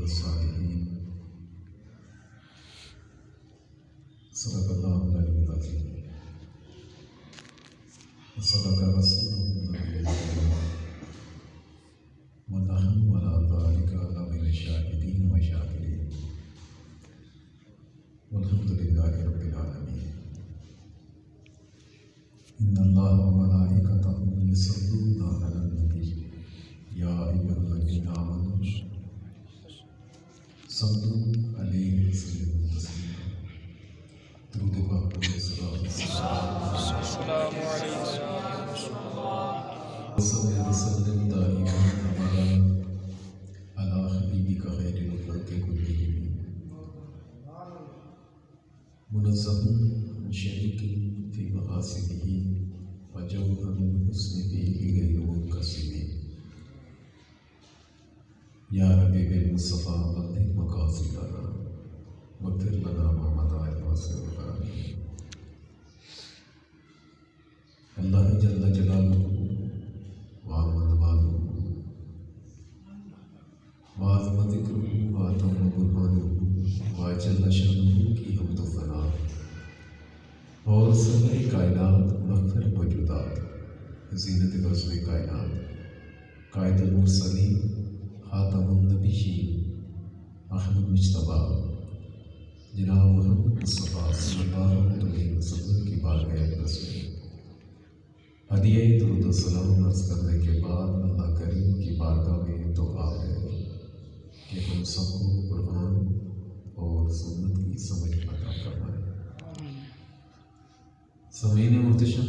والصالحين صدق الله العلي العظيم وصدق رسوله النبي الكريم ونحن على ذلك لمن الشاهدين والشاكرين والحمد لله رب العالمين. إن الله وملائكته يصلون على النبي يا أيها الذين آمنوا صلوا عليه وسلموا تسليما. درود پاک السلام علیکم وسلم دائما ابدا على حبيبك خير الخلق كلهم منزه عن شريك في مقاصده وجوهر الحسن فيه غير منكسر. يا ربي بالمصطفى بلغ مقاصدنا واغفر لنا ما مضى واسع الكرم. اللہ جل جلالہ وعظم نوالہ وعظم ذکرہ وعظم برہانہ وجل شانہ کی حمد و ثنا اور ساری کائنات مغفر موجودات زینت بزم کائنات قائد المرسلین خاتم النبیین احمد مجتبیٰ جناب محمد مصطفیٰ صلی اللہ علیہ وسلم کی بارگاہ اقدس میں ہدیہ درود و سلام عرض کرنے کے بعد اللہ کریم کی بارگاہ میں دعا ہے کہ ہم سب کو قرآن اور سنت کی سمجھ عطا فرمائے. سامعین محتشم،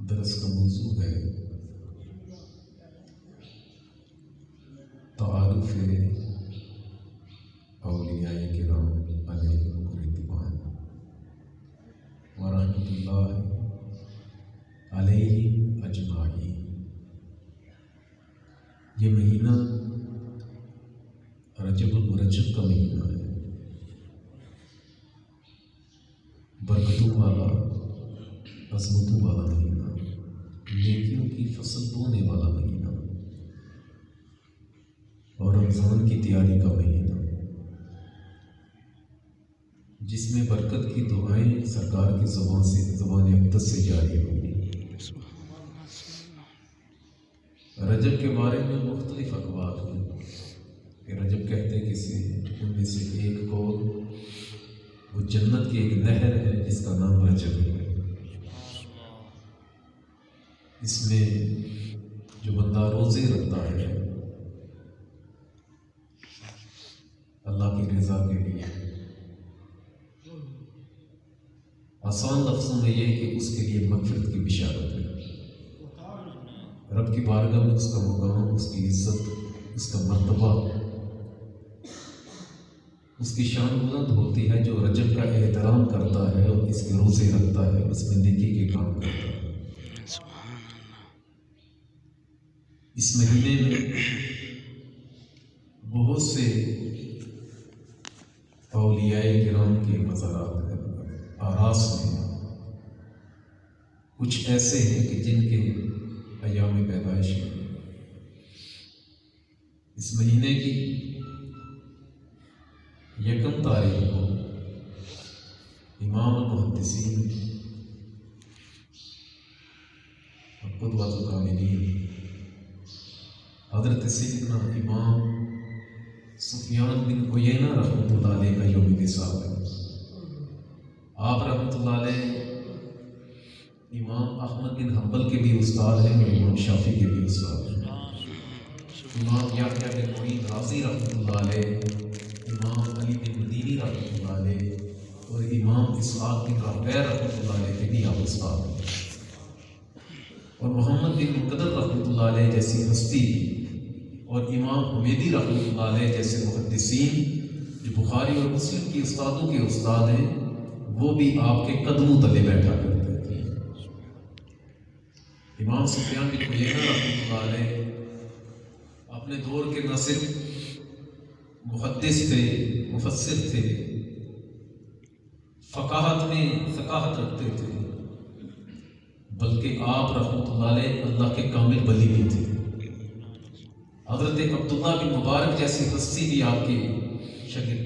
درس کا موضوع ہے تعارف اولیاء کرام علیہم الرضوان ورحمۃ اللہ علیہم اجمعین. یہ مہینہ رجب المرجب کا مہینہ ہے، برکتوں والا، عظمتوں والا مہینہ، نیکیوں کی فصل بونے والا مہینہ اور رمضان کی تیاری کا مہینہ، جس میں برکت کی دعائیں سرکار کی زبان اقدس سے جاری ہوئی. رجب کے بارے میں مختلف اقوال ہیں کہ رجب کہتے کسے ہیں. ان میں سے ایک قول وہ جنت کی ایک نہر ہے جس کا نام رجب ہے. اس میں جو بندہ روزے رکھتا ہے اللہ کی رضا کے لیے، آسان لفظوں میں یہ کہ اس کے لیے مغفرت کی بشارت ہے. رب کی بارگاہ میں اس کا مقام، اس کی عزت، اس کا مرتبہ، اس کی شان بلند ہوتی ہے جو رجب کا احترام کرتا ہے اور اس کے روزے رکھتا ہے، اس میں نیکی کے کام کرتا ہے. اس مہینے میں بہت سے اولیاء کرام کے مزارات ہیں، آراس میں کچھ ایسے ہیں کہ جن کے ایام پیدائش ہے. اس مہینے کی 1 تاریخ کو امام المحدثین قدوۃ الکاملین حضرت سیدنا امام سفیان بن عیینہ رحمۃ اللہ علیہ کا یوم وصال ہے. آپ رحمۃ اللہ علیہ امام احمد بن حنبل کے بھی استاد ہیں اور امام شافعی کے بھی استاد ہیں. امام یحییٰ بن معین رازی رحمۃ اللہ علیہ، امام علی بن مدینی رحمۃ اللہ علیہ اور امام اسحاق بن راہویہ رحمۃ اللہ علیہ کے بھی آپ استاد ہیں. اور محمد بن منقدر رحمۃ اللہ علیہ جیسی ہستی اور امام حمیدی رحمۃ اللہ علیہ جیسے محدثین جو بخاری اور مسلم کی استادوں کے استاد ہیں، وہ بھی آپ کے قدموں تلے بیٹھا کرتے تھے. امام سفیان بن عیینہ رحمۃ اللہ علیہ اپنے دور کے نہ صرف محدث تھے، مفسر تھے، فقاہت میں ثقافت رکھتے تھے، بلکہ آپ رحمۃ اللہ علیہ اللہ کے کامل ولی بھی تھے. حضرت عبداللہ بن مبارک جیسی ہستی بھی آپ کے شاگرد،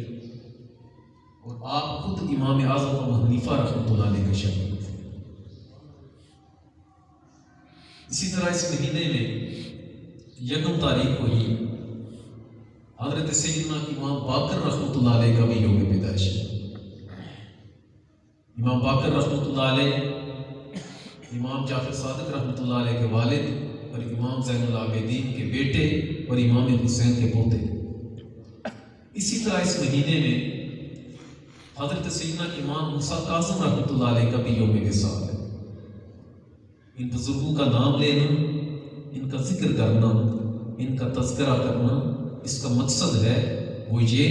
اور آپ خود امام اعظم ابو حنیفہ رحمۃ اللہ علیہ کے شاگرد تھے۔ اسی طرح اس مہینے میں 1 تاریخ کو ہی حضرت سیدنا امام باقر رحمۃ اللہ علیہ کا بھی یوم پیدائش ہے۔ امام باقر رحمۃ اللہ علیہ امام جعفر صادق رحمۃ اللہ علیہ کے والد اور امام زین العابدین کے بیٹے اور امام حسین کے پوتے۔ اسی طرح اس مہینے میں حضرت سیدنا امام موسیٰ کاظم رحمۃ اللہ علیہ کا بھی یوم وصال ہے۔ ان بزرگوں کا نام لینا، ان کا ذکر کرنا، ان کا تذکرہ کرنا، اس کا مقصد ہے وہ یہ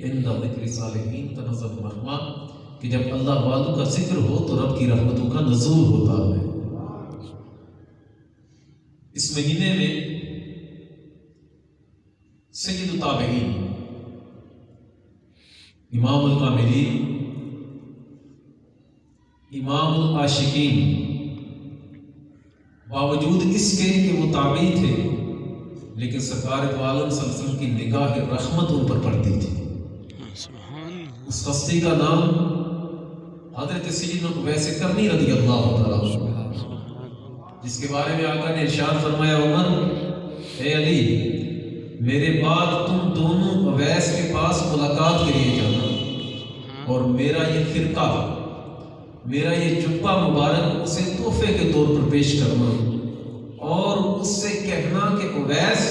کہ عند ذکر صالحین تنزل الرحمہ، کہ جب اللہ والوں کا ذکر ہو تو رب کی رحمتوں کا نزول ہوتا ہے۔ اس مہینے میں سید التابعین امام الکاملین، امام العاشقین، باوجود اس کے کہ وہ تابعی تھے لیکن سرکار دو عالم صلی اللہ علیہ وسلم کی نگاہ رحمت ان پر پڑتی تھی۔ اس ہستی کا نام حضرت سیدنا اویس کرنی رضی اللہ تعالیٰ عنہ، جس کے بارے میں آقا نے ارشاد فرمایا، عمر اے علی، میرے بعد تم دونوں اویس کے پاس ملاقات کے لیے جانا اور میرا یہ فرقہ، میرا یہ جبہ مبارک اسے تحفے کے طور پر پیش کرنا اور اس سے کہنا کہ اویس،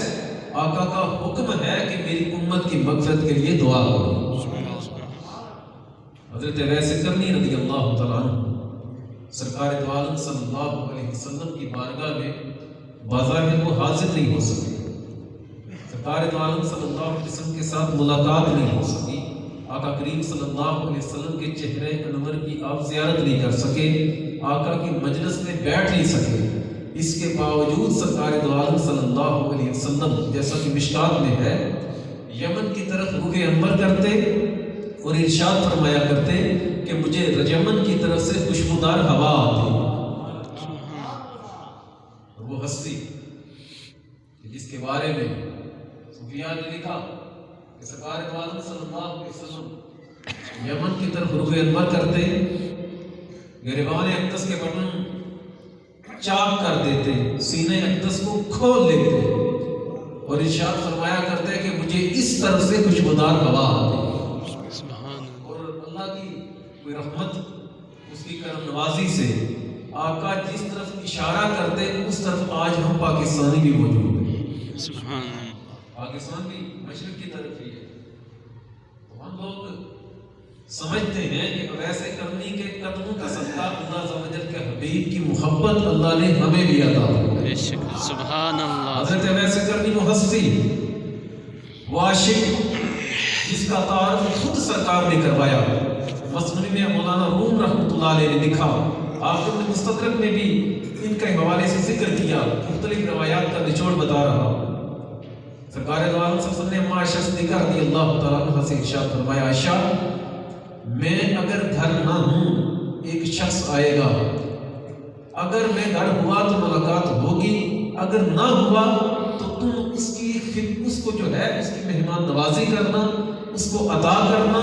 آقا کا حکم ہے کہ میری امت کی مغفرت کے لیے دعا کرو۔ حضرت اویس کرنی رضی اللہ تعالیٰ عنہ سرکار دو عالم صلی اللہ علیہ وسلم کی بارگاہ میں بظاہر وہ حاضر نہیں ہو سکے، سرکار دو عالم صلی اللہ علیہ وسلم کے ساتھ ملاقات نہیں ہو سکی، آقا کریم صلی اللہ علیہ وسلم کے چہرے انور کی آپ زیارت نہیں کر سکے، آقا کی مجلس میں بیٹھ نہیں سکے۔ اس کے باوجود سرکار دو عالم صلی اللہ علیہ وسلم جیسا کہ مشکات میں ہے، یمن کی طرف رخ انور کرتے اور ارشاد فرمایا کرتے کہ مجھے رجمن کی طرف سے خوشبودار ہوا آتی، اور وہ ہستی جس کے بارے میں صوفیاء نے لکھا کہ سرکار دو عالم صلی اللہ علیہ وسلم یمن کی طرف رخ انور کرتے، گریبان اقدس کے بٹن چاک کر دیتے، سینے اقدس کو کھول لیتے اور ارشاد فرمایا کرتے کہ مجھے اس طرف سے خوشبودار ہوا آتی، اور اللہ کی کوئی رحمت، اس کی کرم نوازی سے آقا جس طرف اشارہ کرتے اس طرف آج ہم پاکستانی بھی موجود ہیں۔ پاکستان بھی مشرق کی طرف ہی ہے، تو ہم لوگ سمجھتے ہیں کہ اویس کرنی کے قدموں کا صدقہ اللہ عز و جل کے حبیب کی محبت اللہ نے ہمیں بھی عطا فرمائی۔ سبحان اللہ۔ حضرت اویس کرنی وہ ہستی، وہ عاشق جس کا تعارف خود سرکار نے کروایا۔ مسنوی میں مولانا روم رحمۃ اللہ علیہ نے لکھا، آپ نے مستدرک میں بھی ان کے حوالے سے ذکر کیا، مختلف روایات کا نچوڑ بتا رہا۔ سرکار دو عالم صلی اللہ علیہ وسلم نے اما عائشہ صدیقہ رضی اللہ تعالیٰ عنہ سے ارشاد فرمایا، عائشہ، میں اگر گھر نہ ہوں ایک شخص آئے گا، اگر میں گھر ہوا تو ملاقات ہوگی، اگر نہ ہوا تو تم اس کو جو ہے اس کی مہمان نوازی کرنا، اس کو ادا کرنا،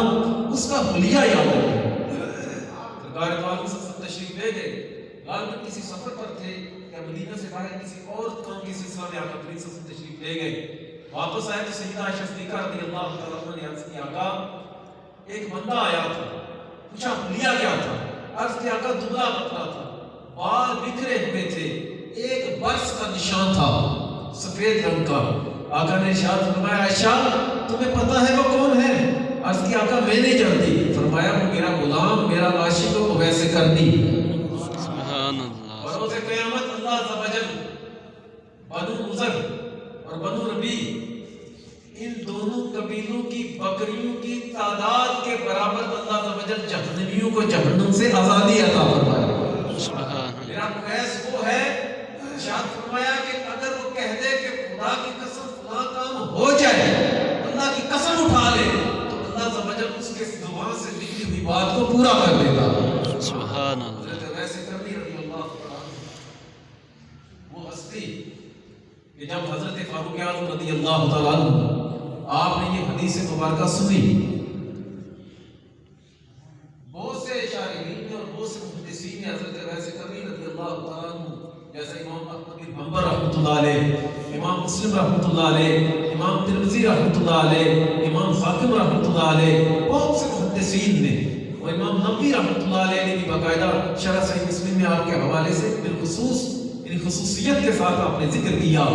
اس کا حلیہ یاد رکھنا۔ سرکار دو عالم صلی اللہ علیہ وسلم تشریف لے گئے، غالباً کسی سفر پر تھے یا مدینہ سے باہر کسی اور کام کے سلسلہ میں آقا کریم صلی اللہ علیہ وسلم تشریف لے گئے، واپس آئے تو سیدہ عائشہ صدیقہ رضی اللہ تعالیٰ عنہ نے عرض کیا، آقا ایک بندہ آیا تھا، پوچھا حلیہ کیا تھا؟ عرض کیا، آقا دبلا پتلا تھا، بال بکھرے ہوئے تھے، ایک برس کا نشان تھا سفید رنگ کا۔ آقا نے ارشاد فرمایا، عائشہ تمہیں پتہ ہے وہ کون ہے؟ عرض کیا، آقا میں نہیں جانتی۔ فرمایا، وہ میرا غلام، میرا عاشق اویس کرنی۔ سبحان اللہ۔ اور روز قیامت اللہ عز و جل بنو مضر اور بنو ربی ان دونوں قبیلوں کی بکریوں کی تعداد کے برابر اللہ عز و جل جہنمیوں کو جہنم سے آزادی عطا فرمائے۔ میرا اویس وہ ہے، ارشاد فرمایا کہ اگر وہ کہہ دے کہ خدا کی قسم فلاں کام ہو جائے، اللہ کی قسم اٹھا لے، تو اللہ عز و جل اس کے زبان سے نکلی ہوئی بات کو پورا کر دیتا۔ سبحان اللہ۔ حضرت اویس کرنی رضی اللہ عنہ وہ ہستی کہ جب حضرت فاروق اعظم رضی اللہ تعالیٰ عنہ آپ نے یہ حدیث مبارکہ سنی، بہت سے شارحین نے اور بہت سے محدثین نے حضرت اویس قرنی رضی اللہ تعالیٰ عنہ جیسے امام احمد بن حنبل رحمۃ اللہ علیہ، امام مسلم رحمۃ اللہ علیہ، امام ترمذی رحمۃ اللہ علیہ، امام حاکم رحمۃ اللہ علیہ، بہت سے محدثین نے اور امام نووی رحمۃ اللہ علیہ نے بھی باقاعدہ شرح صحیح مسلم میں آپ کے حوالے سے بالخصوص یعنی خصوصیت کے ساتھ آپ نے ذکر کیا۔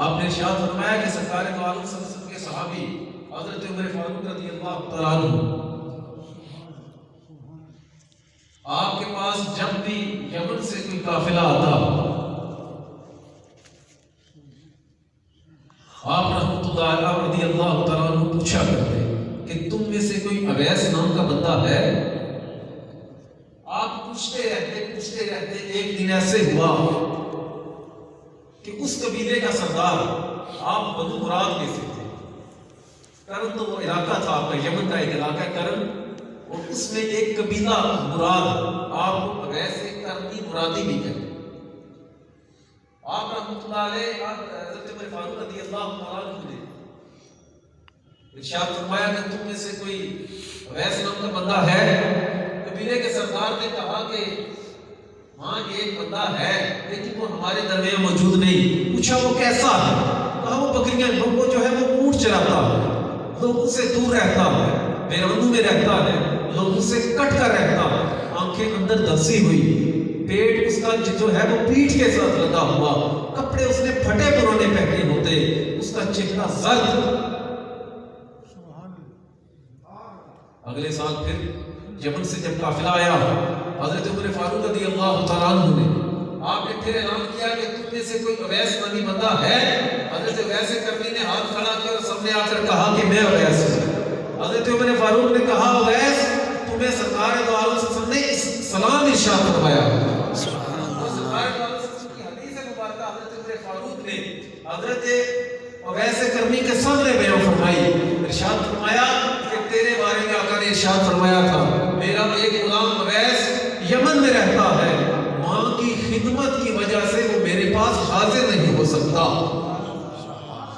آپ نے ارشاد فرمایا کہ سرکار دو عالم صلی اللہ علیہ وسلم کے صحابی حضرت عمر فاروق رضی اللہ تعالیٰ عنہ آپ کے پاس جب بھی یمن سے کوئی قافلہ آتا، آپ رحمۃ اللہ رضی اللہ تعالیٰ عنہ پوچھا کرتے کہ تم میں سے کوئی اویس نام کا بندہ ہے؟ آپ پوچھتے رہتے ایک دن ایسے ہوا کہ اس قبیلے کا سردار، آپ بنو مراد میں سے تھے، کرن تو وہ علاقہ تھا آپ کا، یمن کا ایک علاقہ ہے کرن، اور اس میں ایک قبیلہ مراد، آپ کو اویس کرنی مرادی بھی کہتے ہیں۔ آپ رحمۃ اللہ علیہ حضرت عمر فاروق رضی اللہ تعالیٰ عنہ نے ارشاد فرمایا کہ تم میں سے کوئی اویس نام کا بندہ ہے؟ قبیلے کے سردار نے کہا کہ ہاں ایک بندہ ہے لیکن وہ ہمارے درمیان موجود نہیں۔ پوچھا وہ کیسا ہے؟ کہا وہ بکریاں، وہ جو ہے وہ اونٹ چراتا ہے، لوگوں سے دور رہتا ہے، بیرونوں میں رہتا ہے، لوگوں سے کٹ کر رہتا ہے، آنکھیں اندر دھنسی ہوئی، پیٹ اس کا جو ہے وہ پیٹھ کے ساتھ لگا ہوا، کپڑے اس نے پھٹے پرانے پہنے ہوتے، اس کا چہرہ زرد۔ اگلے سال پھر یمن سے جب قافلہ آیا، حضرت عمر فاروق رضی اللہ تعالیٰ عنہ نے آپ نے پھر اعلان کیا کہ تم میں سے کوئی اویس نامی بندہ ہے؟ حضرت اویس کرنی نے ہاتھ کھڑا کیا اور سامنے آ کر کہا کہ میں اویس ہوں۔ حضرت عمر فاروق نے کہا اویس تمہیں سرکار دو عالم صلی اللہ علیہ وسلم نے سلام ارشاد فرمایا۔ اور سرکار دو عالم صلی اللہ علیہ وسلم کی حدیث مبارکہ حضرت عمر فاروق نے حضرت اویس کرنی کے سامنے بیان فرمائی، ارشاد فرمایا کہ تیرے بارے میں آقا نے ارشاد فرمایا تھا میرا ایک غلام اویس یمن میں رہتا ہے، ماں کی خدمت کی وجہ سے وہ میرے پاس حاضر نہیں ہو سکتا،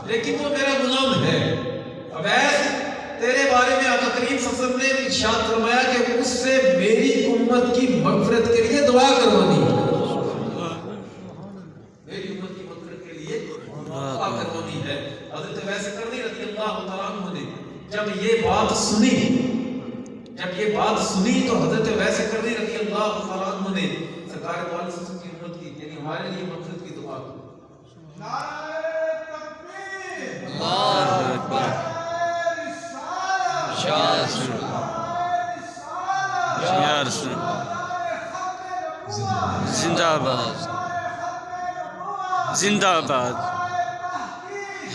لیکن وہ میرا غلام ہے۔ اویس تیرے بارے میں آقا کریم صلی اللہ علیہ وسلم نے ارشاد فرمایا کہ اس سے میری امت کی مغفرت کے لیے دعا کروانی ہے، میری امت کی مغفرت کے لیے دعا کروانی ہے۔ حضرت اویس کرنی رضی اللہ تعالیٰ عنہ نے جب یہ بات سنی تو حضرت اویس کرنی رضی اللہ تعالیٰ عنہ نے سرکار دو عالم صلی اللہ علیہ وسلم کی امت کی یعنی ہمارے لیے مغفرت کی دعا کی۔ اللہ اکبر، یا رسول اللہ، یا رسول اللہ، زندہ آباد، زندہ آباد،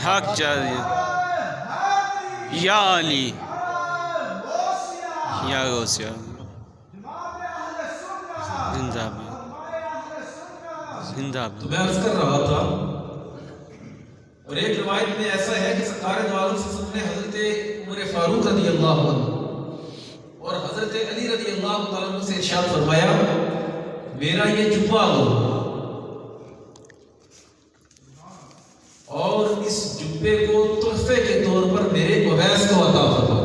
حق جاری، یا علی، یا غوثیہ، زندہ آباد، زندہ آباد۔ تو میں عرض کر رہا تھا، اور ایک روایت میں ایسا ہے کہ سرکار دو عالم صلی اللہ علیہ وسلم نے حضرت عمر فاروق رضی اللہ عنہ اور حضرت علی رضی اللہ تعالیٰ عنہ سے ارشاد فرمایا میرا یہ جبہ ہو اور اس جبے کو تحفے کے طور پر میرے اویس کو عطا فرما۔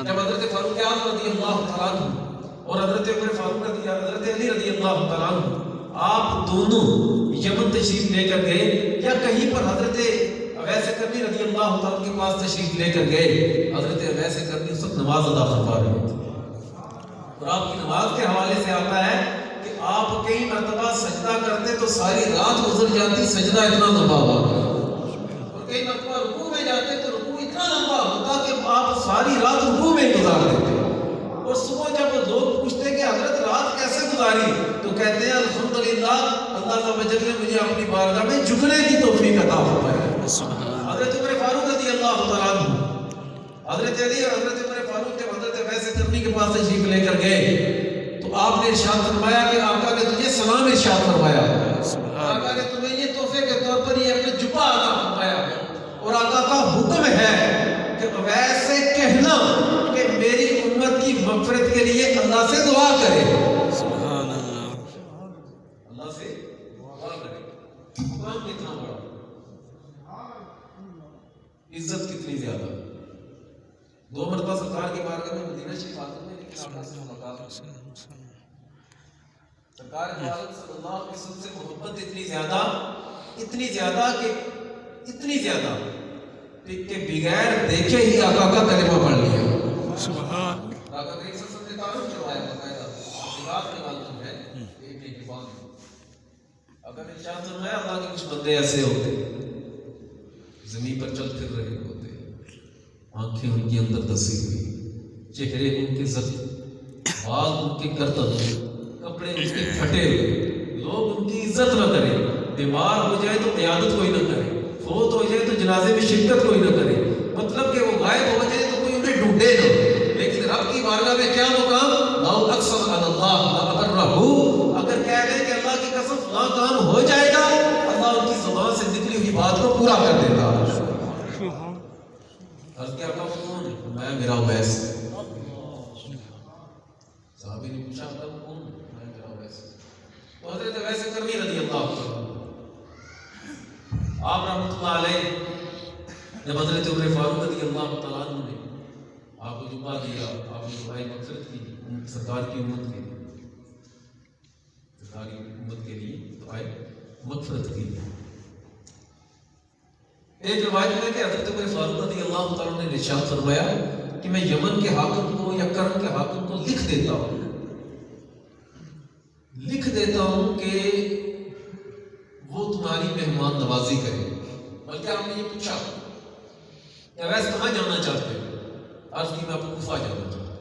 جب حضرت فاروق اعظم رضی اللہ تعالیٰ عنہ اور حضرت عمر فاروق حضرت علی رضی اللہ تعالیٰ عنہ آپ دونوں یمن تشریف لے کر گئے یا کہیں پر حضرت اویس کرنی رضی اللہ تعالیٰ کے پاس تشریف لے کر گئے، حضرت اویس کرنی اس وقت نماز ادا فرما رہے تھے، اور آپ کی نماز کے حوالے سے آتا ہے کہ آپ کئی مرتبہ سجدہ کرتے تو ساری رات گزر جاتی، سجدہ اتنا لمبا ہوتا، اور کئی مرتبہ رکوع میں جاتے تو رکوع اتنا لمبا ہوتا کہ آپ ساری رات رکوع میں گزار دیتے، اور صبح جب لوگ پوچھتے کہ حضرت رات کیسے گزاری تو کہتے ہیں الحمدللہ اللہ عز و جل نے مجھے اپنی بارگاہ میں جھکنے کی توفیق عطا فرمائی۔ حضرت عمر فاروق رضی اللہ تعالیٰ عنہ، حضرت علی اور حضرت عمر فاروق جب حضرت اویس کرنی کے پاس تشریف لے کر گئے تو آپ نے ارشاد فرمایا کہ آقا نے تجھے سلام ارشاد فرمایا، آقا نے تمہیں یہ تحفے کے طور پر یہ اپنے جبہ عطا فرمایا، اور آقا کا حکم ہے کہ اویس سے کہنا کہ میری امت کی مغفرت کے لیے اللہ سے دعا کرے، سبحان اللہ، اللہ سے دعا کرے۔ قرآن کتنا بڑا، عزت کتنی زیادہ. 2 مرتبہ سرکار کی بارگاہ میں مدینہ شریف آتے ہیں لیکن آقا سے ملاقات ہوئی. سرکار دو عالم صلی اللہ علیہ وسلم سے محبت اتنی زیادہ کہ بغیر دیکھے ہی آقا کا کلمہ پڑھ لیا. سبحان آقا کریم صلی اللہ علیہ وسلم نے تعارف کروایا باقاعدہ بات میں معلوم ہے ایک کے بعد. اگر ارشاد فرمایا اللہ کے کچھ بندے ایسے ہوتے زمین پر چل پھر رہے ہوتے, آنکھیں ان کی اندر دسی ہوئی, چہرے ان کے زخم, بال ان کے کرتب, کپڑے ان کے پھٹے ہوئے, لوگ ان کی عزت نہ کریں, بیمار ہو جائے تو عیادت کوئی نہ کرے, فوت ہو جائے تو جنازے میں شرکت کوئی نہ کرے, مطلب کہ وہ غائب ہو جائے تو کوئی انہیں ڈھونڈے نہ. لیکن رب کی بارگاہ میں کیا مقام, لاؤ اکثر اللہ اگر کہہ دیں کہ اللہ کی قسم فلاں کام ہو جائے گا, اللہ ان کی زبان سے نکلی ہوئی بات کو پورا کر دیتا. عرض کیا کہا کون ہے, میں میرا اویس. صحابی نے پوچھا کون, میں میرا اویس. تو حضرت اویس کرنی رضی اللہ عنہ آپ رحمۃ اللہ علیہ جب حضرت عمر فاروق رضی اللہ تعالیٰ عنہ نے آپ کو جمعہ دیا, آپ نے دعائیں مغفرت کی سرکار کی امت کے لیے, سرکار کی امت کے لیے دعائیں مغفرت کی. ایک روایت میں کہ حضرت عمر فاروق رضی اللہ تعالیٰ نے ارشاد فرمایا کہ میں یمن کے حاکم کو یا کرم کے حاکم کو لکھ دیتا ہوں کہ وہ تمہاری مہمان نوازی کرے. بلکہ ہم نے یہ پوچھا کہ ویسے کہاں جانا چاہتے ہو, عرض کی میں آپ کو کوفہ جانا چاہتا ہوں.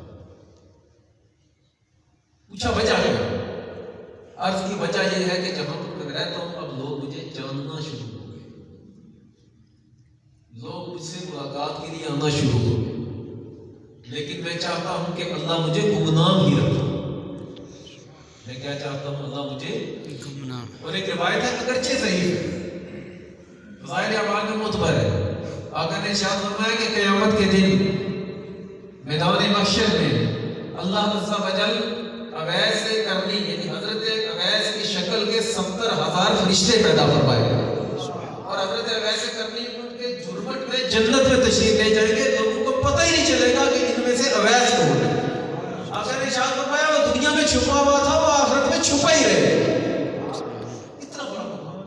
پوچھا وجہ کیا, عرض کی وجہ یہ ہے کہ جہاں پر میں رہتا ہوں اب لوگ مجھے جاننا شروع ہو گئے, لوگ مجھ سے ملاقات کے لیے آنا شروع ہو گئے, لیکن میں چاہتا ہوں کہ اللہ مجھے گمنام ہی رکھے. میں کیا چاہتا ہوں, اللہ مجھے گمنام. اور ایک روایت ہے اگرچہ ضعیف ہے, ظاہر اعمال میں معتبر ہے, آقا نے ارشاد فرمایا کہ قیامت کے دن میدان محشر میں اللہ عز و جل اویس کرنی یعنی حضرت اویس کی شکل کے 70,000 فرشتے پیدا فرمائے گا, اور حضرت اویس کرنی ان کے جھرمٹ میں جنت میں تشریف لے جائیں گے. لوگوں کو پتہ ہی نہیں چلے گا کہ ان میں سے اویس کون ہے. آقا نے ارشاد فرمایا وہ دنیا میں چھپا ہوا تھا, وہ آخرت میں چھپا ہی رہے. اتنا بڑا مقام.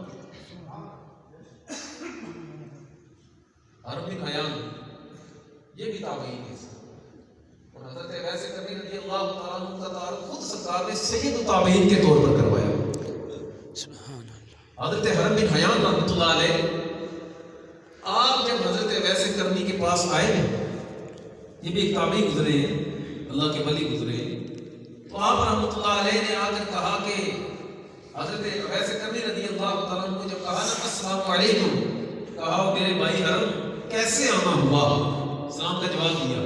حرم بن حیان یہ بھی تابعین ہے, اور حضرت اویس کرنی رضی اللہ تعالیٰ عنہ کا تعارف خود سرکار نے سید التابعین کے طور پر کروایا. حضرت حرم بن حیان رحمۃ اللہ علیہ آپ جب حضرت اویس کرنی کے پاس آئے, یہ بھی ایک تابعی گزرے ہیں, اللہ کے ولی گزرے ہیں, تو آپ رحمۃ اللہ علیہ نے آ کر کہا کہ حضرت اویس کرنی رضی اللہ تعالیٰ عنہ کو جب کہا نا السلام علیکم, کہا میرے بھائی حرم کیسے آنا ہوا, سلام کا جواب دیا.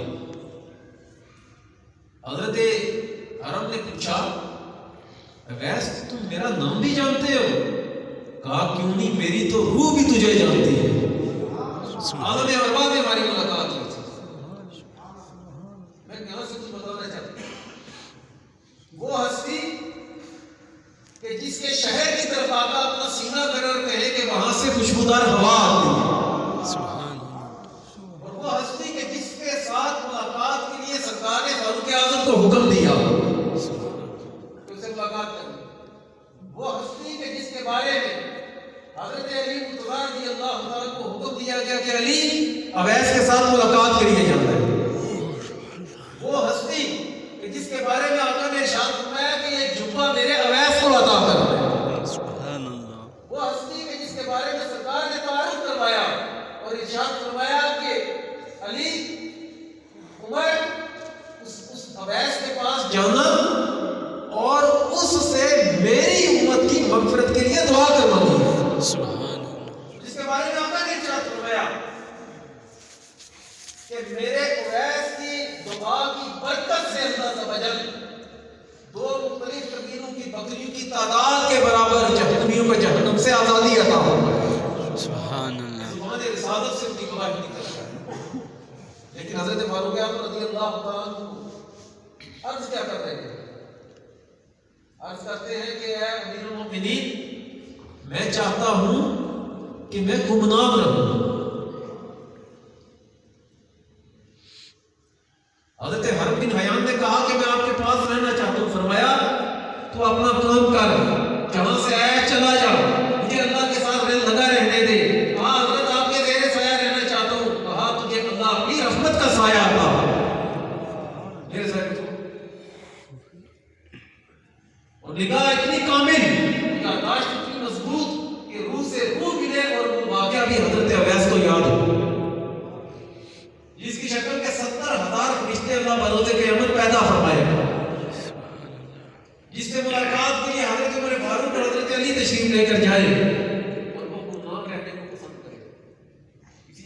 حضرت حرم نے پوچھا اویس تم میرا نام بھی جانتے ہو؟ کہا کیوں نہیں, میری تو روح بھی تجھے جانتی ہے. عالم ارواح میں ہماری ملاقات ہوئی تھی. میں یہاں سے کچھ بتانا چاہتا ہوں, وہ ہستی کہ جس کے شہر کی طرف آقا اپنا سینہ کرے اور کہے کہ وہاں سے خوشبودار ہوا آتی ہے, اور وہ ہستی کہ جس کے ساتھ ملاقات کے لیے سرکار نے فاروق اعظم کو حکم دیا کہ اسے ملاقات کریں, وہ ہستی کہ جس کے بارے میں حضرت علی رضی اللہ تعالیٰ کو حکم دیا گیا کہ علی اویس کے ساتھ ملاقات کے لیے جانا ہے, وہ ہستی کہ جس کے بارے میں آقا نے ارشاد فرمایا کہ یہ جبہ میرے اویس کو عطا کرنا ہے, وہ ہستی کہ جس کے بارے میں سرکار نے تعارف کروایا اور ارشاد فرمایا کہ علی عمر اس اویس کے پاس جانا اور اس سے میری امت کی مغفرت کے لیے دعا کروانی ہے, جس کے بارے میں آقا نے ارشاد فرمایا کہ میرے اویس کی دعا کی برکت سے اللہ سبحان 2 مختلف قبیلوں کی بکریوں کی تعداد کے برابر جہنمیوں کو جہنم سے آزادی عطا فرمائے. سبحان اللہ. زبان رسالت سے ان کی گواہی نکلتا ہے. لیکن حضرت فاروق اعظم رضی اللہ تعالیٰ عنہ عرض کیا کر رہے ہیں, عرض کرتے ہیں کہ اے امیر المومنین میں چاہتا ہوں کہ میں گمنام رہوں,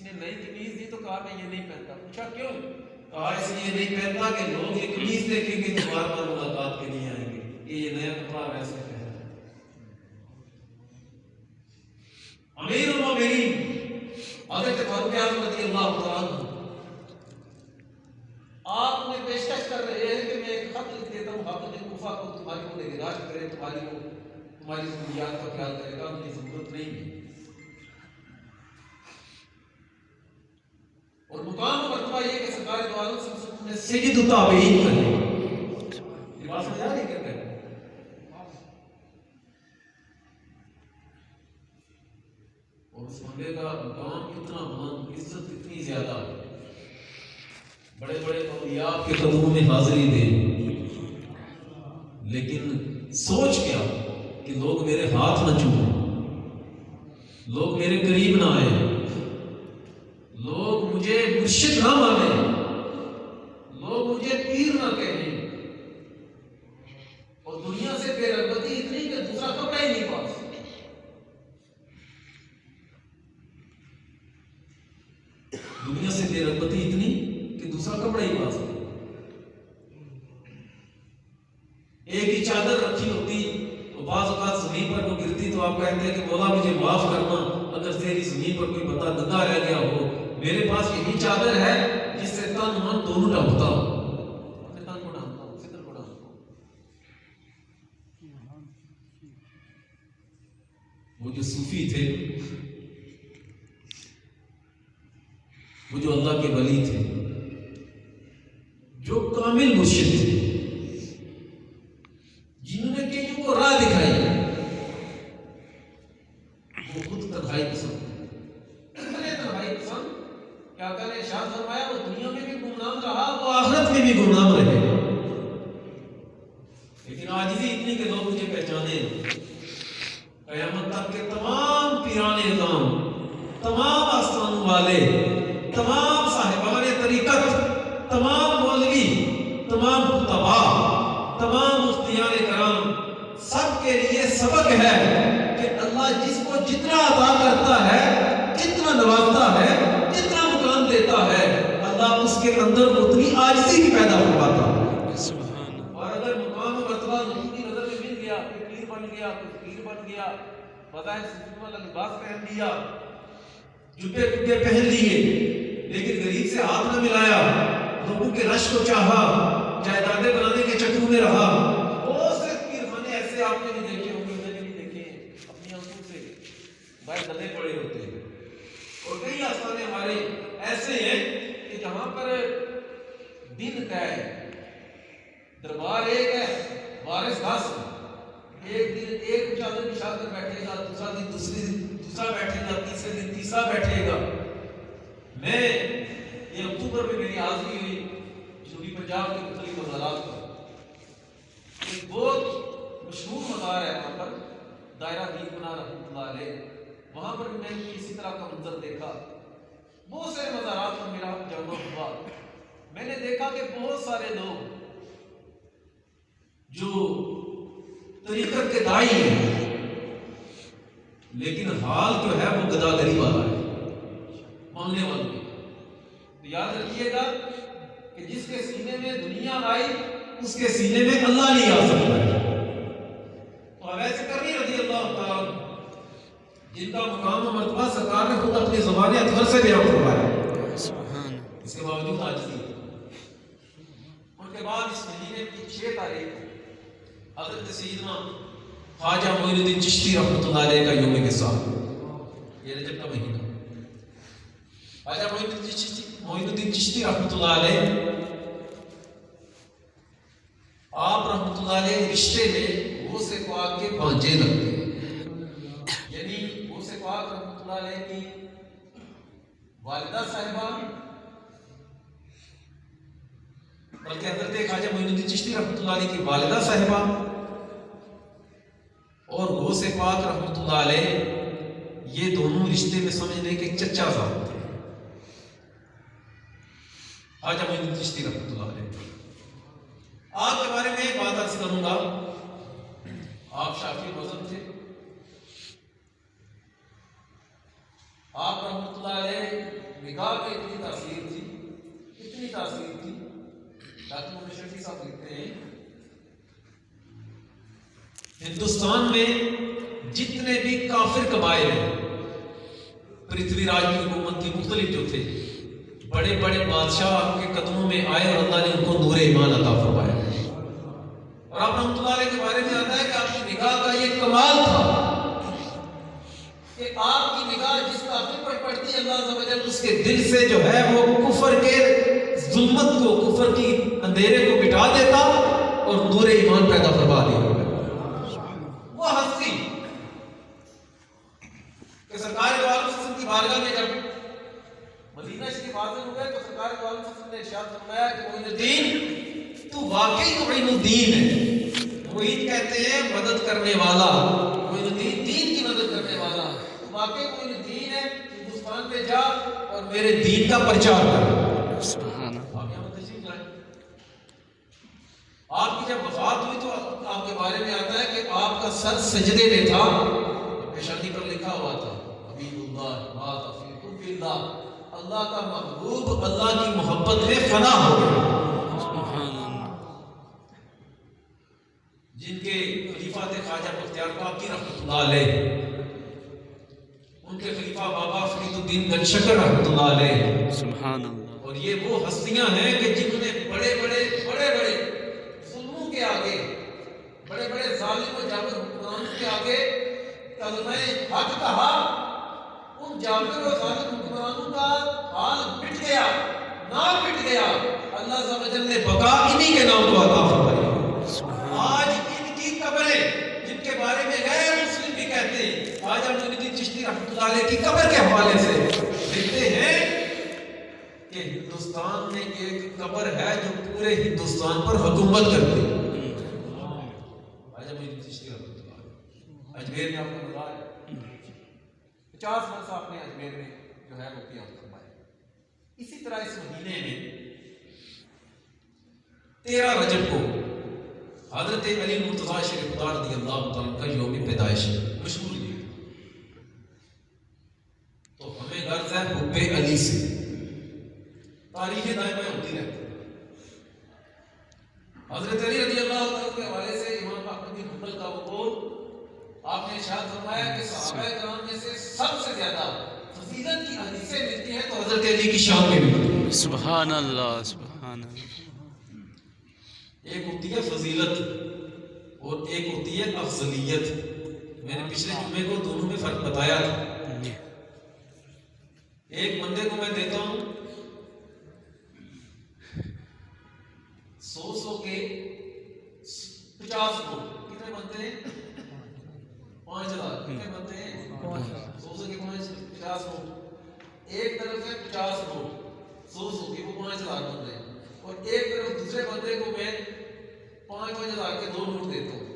کسی نے نئی قمیض دی تو کہا میں یہ نہیں پہنتا. پوچھا کیوں؟ کہا اس لیے نہیں پہنتا کہ لوگ یہ قمیض دیکھیں گے تو بار بار ملاقات کے لیے آئیں گے کہ یہ نیا کپڑا ویسے پہنا ہے. امیر المومنین حضرت فاروق اعظم رضی اللہ تعالیٰ عنہ آپ نے پیشکش کر رہے ہیں کہ میں ایک خط لکھ دیتا ہوں حاکم کوفہ کو، تمہاری کو نگراش کرے، تمہاری ضروریات کا خیال کرے گا، مجھے ضرورت نہیں ہے. اور مقام و مرتبہ یہ کہ سرکار دو عالم صلی اللہ علیہ وسلم نے سید التابعین کرے. یہ بات سمجھا نہیں کرتے. اور اس بندے کا مقام اتنا بلند، عزت اتنی زیادہ، بڑے بڑے اولیاء کے قدموں میں حاضری دے، لیکن سوچ کیا کہ لوگ میرے ہاتھ نہ چومیں، لوگ میرے قریب نہ آئیں، لوگ مجھے مرشد نہ مانیں، لوگ مجھے پیر نہ کہیں، اور دنیا سے بے رغبتی اتنی کہ دوسرا کپڑا ہی نہیں پاس. دنیا سے بے رغبتی اتنی کہ دوسرا کپڑا ہی پاس. ایک ہی چادر رکھی ہوتی تو بعض اوقات زمین پر وہ گرتی تو آپ کہتے ہیں کہ مولا مجھے معاف کرنا اگر تیری زمین پر کوئی بندہ گندا رہ گیا ہو. میرے پاس یہی چادر ہے جس سے تن من دونوں ڈھانپتا ہوں، اپنے تن کو ڈھانپتا ہوں، فکر کو ڈھانپتا ہوں. وہ جو صوفی تھے، وہ جو اللہ کے ولی تھے، جو کامل مرشد تھے، جنہوں نے کئیوں کو راہ دکھائی، وہ خود تنہائی پسند تھے. اتنے تنہائی پسند کیا کرے ارشاد فرمایا وہ دنیا میں بھی گمنام رہا، وہ آخرت میں بھی گمنام رہے گا. لیکن عاجزی اتنی کہ لوگ مجھے پہچانے. قیامت تک کے تمام پیران اعظام، تمام آستانوں والے، تمام صاحبان طریقت، تمام مولوی، تمام خطبا، تمام مفتیان کرام، سب کے لیے سبق ہے کہ اللہ جس کو جتنا عطا کرتا ہے، جتنا نوازتا ہے، جتنا مقام دیتا ہے، اللہ اس کے اندر اتنی عاجزی بھی پیدا کرواتا ہے. اور اگر مقام و مرتبہ حضور کی نظر میں مل گیا، کوئی پیر بن گیا، کوئی فقیر بن گیا، بظاہر صوفی والا لباس پہن لیا، جبے ٹبے پہن لیے، لیکن غریب سے ہاتھ نہ ملایا، لوگوں کے رش کو چاہا، جائیدادیں بنانے کے چکروں میں رہا. بہت سے پیرخانے ایسے آپ نے بھی دیکھے ہوں گے، میں نے بھی دیکھے اپنی آنکھوں سے، باہر گلے پڑے ہوتے ہیں. اور کئی آستانے ہمارے ایسے ہیں کہ جہاں پر دن طے ہے، دربار ایک ہے، وارث 10، ایک دن ایک چادر بچھا کر بیٹھے گا، دوسرا دن دوسرا بیٹھے گا، تیسرے دن تیسرا بیٹھے گا. میں یہ اکتوبر میں میری حاضری ہوئی جنوبی پنجاب کے مختلف مزارات پر. ایک بہت مشہور مزار ہے وہاں پر، دائرہ دین بنا رحمۃ اللہ علیہ. وہاں پر میں نے اسی طرح کا منظر دیکھا. بہت سارے مزارات پر میرا جمع ہوا. میں نے دیکھا کہ بہت سارے لوگ جو طریقت کے دائی ہیں، لیکن حال جو ہے وہ گداگری والا ہے، مانگنے والوں. یاد رکھیے گا کہ جس کے سینے میں دنیا آئی اس کے سینے میں اللہ نہیں آ سکتا. تو ایسے کرنی رضی اللہ تعالیٰ جن کا مقام و مرتبہ سرکار نے خود اپنی زبان اطہر سے بیان فرمایا، اس کے باوجود عاجزی. ان کے بعد اس مہینے کی 6 تاریخ حضرت سیدنا خواجہ معین الدین چشتی رحمۃ اللہ علیہ کا یوم وصال، یہ رجب کا مہینہ. خواجہ معین الدین چشتی رحمۃ اللہ علیہ، آپ رحمۃ اللہ علیہ رشتے میں غوث پاک کے بھانجے لگتے ہیں. یعنی غوث پاک رحمۃ اللہ علیہ کی والدہ صاحبہ، بلکہ حضرت خواجہ معین الدین چشتی رحمۃ اللہ علیہ کی والدہ صاحبہ اور غوث پاک رحمۃ اللہ علیہ، یہ دونوں رشتے میں سمجھ لیں کہ چچا صاحب تھے. خواجہ معین الدین چشتی رحمۃ اللہ علیہ، آپ کے بارے میں ایک بات عرض کروں گا. آپ شافعی مذہب تھے. آپ رحمۃ اللہ علیہ نگاہ میں اتنی تاثیر تھی، اتنی تاثیر تھی، ڈاکٹر محمد شفیع صاحب لکھتے ہیں ہندوستان میں جتنے بھی کافر قبائل ہیں، پرتھوی راج کی حکومت کی مختلف جو تھے، بڑے بڑے بادشاہ آپ کے قدموں میں آئے اور اللہ نے ان کو نور ایمان عطا فرمایا. اور آپ رحمۃ اللہ علیہ کے بارے میں آتا ہے کہ آپ کی نگاہ کا یہ کمال تھا کہ آپ کی نگاہ جس کافر پر پڑتی اللہ عز و جل اس کے دل سے جو ہے وہ کفر کے ظلمت کو، کفر کی اندھیرے کو مٹا دیتا اور نور ایمان پیدا فرما دیا. وہ ہستی کہ سرکار دو عالم صلی اللہ علیہ وسلم کی بارگاہ میں جب مدینہ شریف حاضر ہوئے تو سرکار دو عالم صلی اللہ علیہ وسلم نے ارشاد فرمایا کہ معین الدین تو واقعی معین الدین ہے. معین کہتے ہیں مدد کرنے والا، معین الدین دین کی مدد کرنے والا. تو واقعی معین الدین ہے. ہندوستان پہ جا اور میرے دین کا پرچار کر. سبحان اللہ. آپ یہاں تشریف لائیں. آپ کی جب وفات ہوئی تو آپ کے بارے میں آتا ہے کہ آپ کا سر سجدے میں تھا، پیشانی پر لکھا ہوا تھا حبیب اللہ مات فی حب اللہ، اللہ کا محبوب اللہ کی محبت میں فنا ہو گیا. سبحان اللہ. جن کے خلیفہ تھے خواجہ بختیار کاکی رحمۃ اللہ علیہ، ان کے خلیفہ بابا فرید الدین گنشکر رحمۃ اللہ علیہ. سبحان اللہ. اور یہ وہ ہستیاں ہیں کہ جنہوں نے بڑے بڑے ظلموں کے آگے، بڑے بڑے ظالم و جابر حکمرانوں کے آگے کلمہ حق کہا. ان جابر و ظالم حکمرانوں کا حال مٹ گیا، نام مٹ گیا. اللہ عز و جل نے بقا انہی کے نام کو عطا فرمائی. آج ان کی قبریں جن کے بارے میں غیر مسلم بھی کہتے ہیں، آج ہم معین الدین چشتی رحمۃ اللہ علیہ کی قبر کے حوالے سے دیکھتے ہیں کہ ہندوستان میں ایک قبر ہے جو پورے ہندوستان پر حکومت کرتی ہے. آج معین الدین چشتی رحمۃ اللہ علیہ اجمیر میں آپ کو بتا ہے 50 برس آپ نے اجمیر میں جو ہے وہ قیام فرمایا. اسی طرح اس مہینے میں 13 رجب کو حضرت علی مرتضیٰ شریف خدا رضی اللہ تعالیٰ کا یوم پیدائش مشہور ہے. تو ہمیں غرض ہے حب علی سے، تاریخیں دائمہ ہوتی رہتی ہیں. حضرت علی رضی اللہ تعالیٰ کے حوالے سے امام احمد بن حنبل کا وہ قول آپ نے ارشاد فرمایا کہ صحابہ کرام میں سے سب سے زیادہ فضیلت کی حدیثیں ملتی ہیں تو حضرت علی کی شان میں ملتی ہیں. سبحان اللہ. سبحان اللہ. ایک ہوتی ہے فضیلت اور ایک ہوتی ہے افضلیت. میں نے پچھلے جمعے کو دونوں میں فرق بتایا تھا. ایک بندے کو میں دیتا ہوں 100 کے 50 نوٹ. کتنے بنتے ہیں؟ 5,000. کتنے بنتے ہیں؟ 100 کے 50 نوٹ. ایک طرف سے 50 نوٹ 100 کے وہ 5,000 بنتے ہیں. اور ایک طرف دوسرے بندے کو میں 5,000 کے 2 نوٹ دیتا ہوں.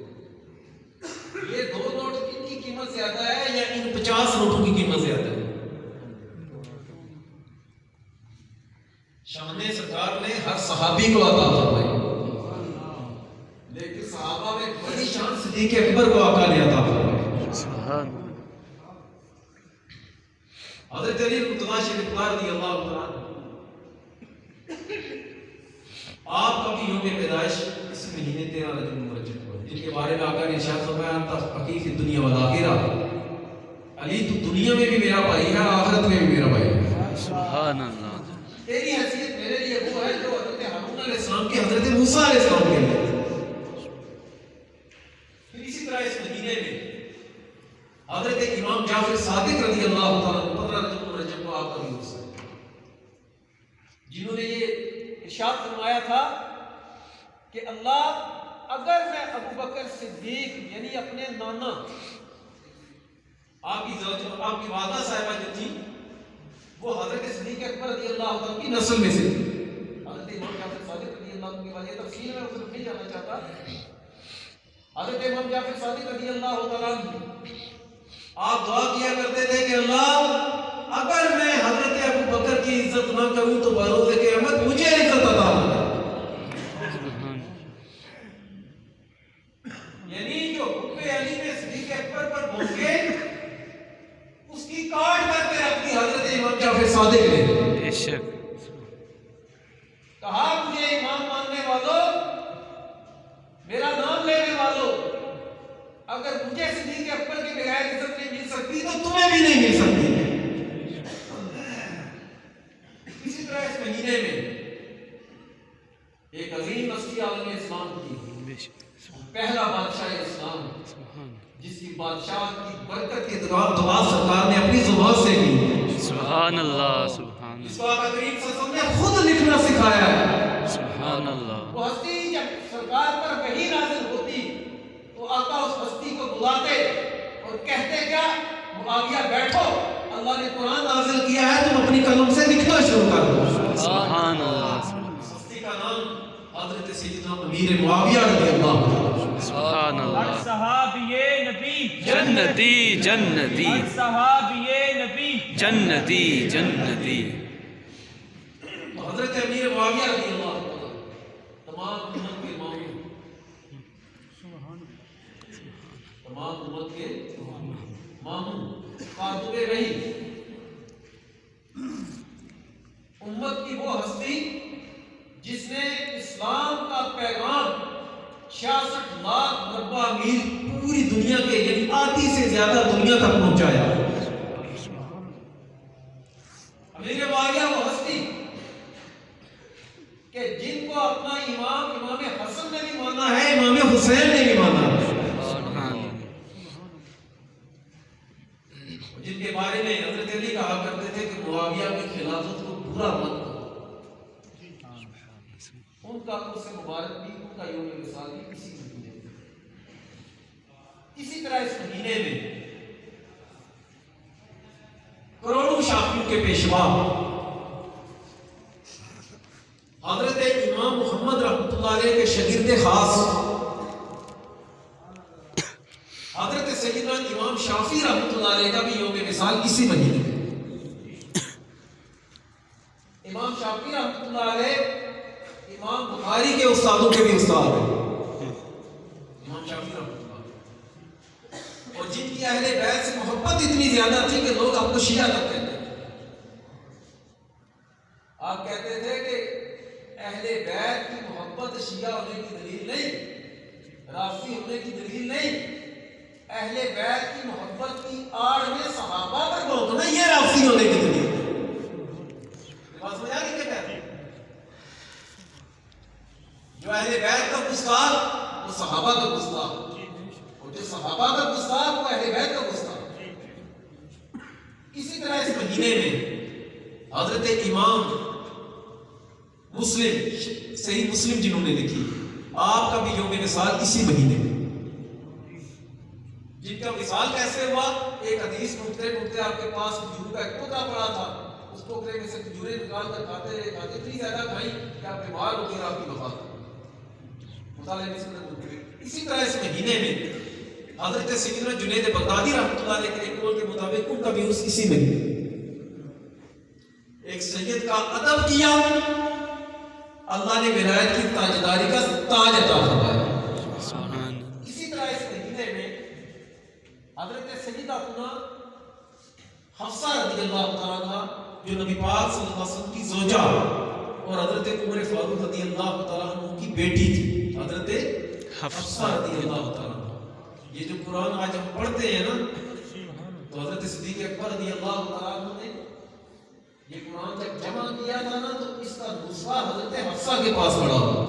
یہ 2 نوٹ ان کی قیمت زیادہ ہے یا ان 50 نوٹوں کی قیمت زیادہ ہے؟ شان سرکار نے ہر صحابی کو عطا فرمائی، لیکن صحابہ میں بڑی شان صدیق اکبر کو آقا نے عطا فرمائی. سبحان. حضرت علی مرتضیٰ شریف رضی اللہ تعالیٰ آپ کا بھی یوم پیدائش اس مہینے 13 رجب مرجب کو، جن کے بارے میں آقا نے ارشاد فرمایا انت اخی فی الدنیا والآخرہ. علی تو دنیا میں بھی میرا بھائی ہے، آخرت میں بھی میرا بھائی ہے. سبحان اللہ. تیری حیثیت میرے لیے وہ ہے جو حضرت ہارون علیہ السلام کی حضرت موسیٰ علیہ السلام کے لیے. پھر اسی طرح اس مہینے میں حضرت امام جعفر صادق رضی اللہ تعالیٰ 15 رجب کو آپ کا بھی عرس ہے، جنہوں نے یہ ارشاد فرمایا تھا کہ اللہ اگر میں ابو بکر صدیق یعنی اپنے نانا آپ کی والدہ صاحبہ جو تھی وہ حضرت صدیق اکبر رضی اللہ عنہ کی نسل میں سے تھی. حضرت امام جعفر صادق رضی اللہ عنہ کی وجہ تفصیل میں اس نہیں جانا چاہتا. حضرت امام جعفر صادق رضی اللہ تعالیٰ عنہ آپ دعا کیا کرتے تھے کہ اللہ اگر میں حضرت ابو بکر کی عزت نہ کروں تو بروز قیامت مجھے عزت عطا نہ کرے. یعنی جو حب علی میں صدیق اکبر پر پہنچ گئے اس کی کاٹ کر کے رکھ دی حضرت امام جعفر صادق نے. شک کہا مجھے ایمان ماننے والوں، میرا نام لینے والوں، اگر مجھے صدیق اکبر کے بغیر عزت نہیں مل سکتی تو تمہیں بھی نہیں مل سکتی۔ اسی طرح اس مہینے میں ایک عظیم ہستی عالم اسلام کی، پہلا بادشاہ اسلام، جس کی بادشاہ کی برکت کی دعا سرکار نے اپنی زبان سے کی، سبحان اللہ، سبحان جس کو آقا کریم صلی اللہ علیہ وسلم نے خود لکھنا سکھایا ہے۔ سبحان اللہ، وہ ہستی جب سرکار پر وحی نازل ہوتی تو آقا اس ہستی کو بلاتے اور کہتے کیا؟ معاویہ بیٹھو، اللہ نے قرآن نازل کیا ہے، تم اپنی قلم سے لکھنا شروع کر دو۔ سبحان اللہ، اس ہستی کا نام حضرت سیدنا امیر معاویہ رضی اللہ عنہ۔ سبحان اللہ، صحابی نبی جنتی جنتی صحابی نبی جنتی جنتی، حضرت امیر معاویہ رضی اللہ عنہ تمام امت کے امام، تمام امت کے امام، قاتل رہی، امت کی وہ ہستی جس نے اسلام کا پیغام 66 لاکھ مربع میل پوری دنیا کے یعنی آدھی سے زیادہ دنیا تک پہنچایا۔ امیر معاویہ وہ ہستی کہ جن کو اپنا امام حسن نے بھی مانا ہے، امام حسین نے بھی مانا ہے، جن کے بارے میں حضرت علی کہا کرتے تھے کہ معاویہ کی خلافت کو برا مت کرو، ان کا عرص مبارک بھی، ان کا یوم وصال بھی اسی مہینے میں۔ اسی طرح اس مہینے میں کروڑوں شافعیوں کے پیشوا حضرت امام محمد رحمۃ اللہ علیہ کے شاگرد خاص حضرت سیدنا امام شافعی رحمۃ اللہ علیہ کا بھی یوم وصال اسی مہینے میں۔ امام شافعی رحمۃ اللہ علیہ امام بخاری کے استادوں کے بھی استاد ہیں، امام شافعی رحمۃ اللہ علیہ، اور جن کی اہل بیت سے محبت اتنی زیادہ تھی کہ لوگ آپ کو شیعہ تک کہتے ہیں۔ آپ کہتے تھے کہ اہل بیت کی محبت شیعہ ہونے کی دلیل نہیں، رافضی ہونے کی دلیل نہیں، اہل بیت کی محبت کی آڑ میں صحابہ پر بھونکنا یہ رافضی ہونے کی دلیل ہے۔ بات سمجھا کہ کیا کہتے ہیں؟ جو اہل بیت کا گستاخ وہ صحابہ کا گستاخ، اور جو صحابہ کا گستاخ وہ اہل بیت کا گستاخ۔ اسی طرح اس مہینے میں حضرت امام مسلم، صحیح مسلم جنہوں نے لکھی، آپ کا بھی یوم وصال اسی مہینے میں۔ جن کا وصال کیسے ہوا؟ ایک حدیث ڈھونڈتے آپ کے پاس کھجور کا ایک ٹوکرا پڑا تھا، اس ٹوکرے میں سے کھجوریں نکال کر کھاتے رہے، کھاتے اتنی زیادہ کھائیں کہ آپ بیمار ہو گئے، آپ کی وفات ہو گئی۔ اسی طرح اس مہینے میں حضرت سیدنا جنید بغدادی رحمۃ اللہ علیہ کے ایک قول کے مطابق ان کا بھی اسی مہینے ایک سید کا ادب کیا، اللہ نے ولایت کی تاجداری کا تاج عطا فرمایا۔ اسی طرح اس مہینے میں حضرت سیدتنا حفصہ رضی اللہ تعالیٰ عنہا جو نبی پاک صلی اللہ علیہ وسلم کی زوجہ اور حضرت عمر فاروق رضی اللہ تعالیٰ عنہ کی بیٹی تھی، حضرت حفصہ رضی اللہ تعالیٰ عنہ۔ یہ جو قرآن آج ہم پڑھتے ہیں نا، تو حضرت صدیق اکبر رضی اللہ تعالیٰ عنہ نے یہ قرآن جب جمع کیا تھا نا، تو اس کا نسخہ حضرت حفصہ کے پاس پڑا ہوا،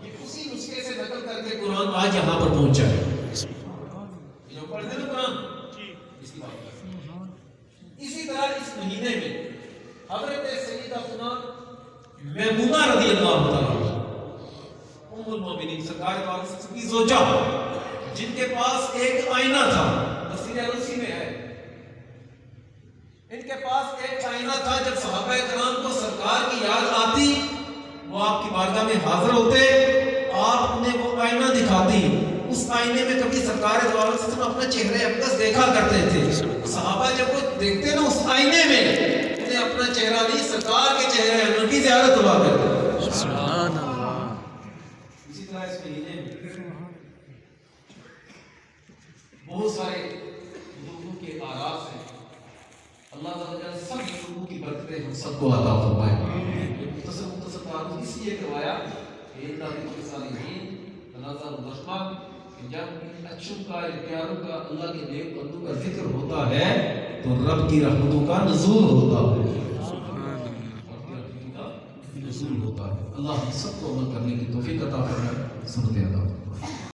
یہ اسی نسخے سے نقل کر کے قرآن آج یہاں پر پہنچا ہے۔ یہ جو پڑھتے ہیں نا قرآن، اس کی بات کرتے ہیں۔ اسی طرح اس مہینے میں حضرت سیدتنا میمونہ رضی اللہ تعالیٰ عنہ، ام المومنین سرکار دو عالم کی زوجہ، جن کے پاس ایک آئینہ تھا، تفسیر الرسی میں ہے، ان کے پاس ایک آئینہ تھا، جب صحابہ کرام کو سرکار کی یاد آتی وہ آپ کی بارگاہ میں حاضر ہوتے، آپ انہیں وہ آئینہ دکھاتی، اس آئینے میں کبھی سرکار دو عالم وسلم اپنا چہرہ اقدس دیکھا کرتے تھے۔ صحابہ جب وہ دیکھتے نا اس آئینے میں، انہیں اپنا چہرہ نہیں سرکار کے چہرے انور کی زیارت ہوا کرتے۔ سبحان اللہ۔ اسی طرح اس مہینے میں بہت سارے بزرگوں کے آراف ہیں، اللہ تعالیٰ سب لوگوں کی برکتیں ہم سب کو عطا فرمائے. مختصر تعارف اس لیے کروایا کہ ان تاریخ صالحین تنازع الرحمن کہ جب ان اچھوں کا ان پیاروں کا اللہ کے نیک بندوں کا ذکر ہوتا ہے تو رب کی رحمتوں کا نزول ہوتا ہے. نزول ہوتا ہے. اللہ ہم سب کو عمل کرنے کی توفیق عطا فرمائے. سنتے ہیں.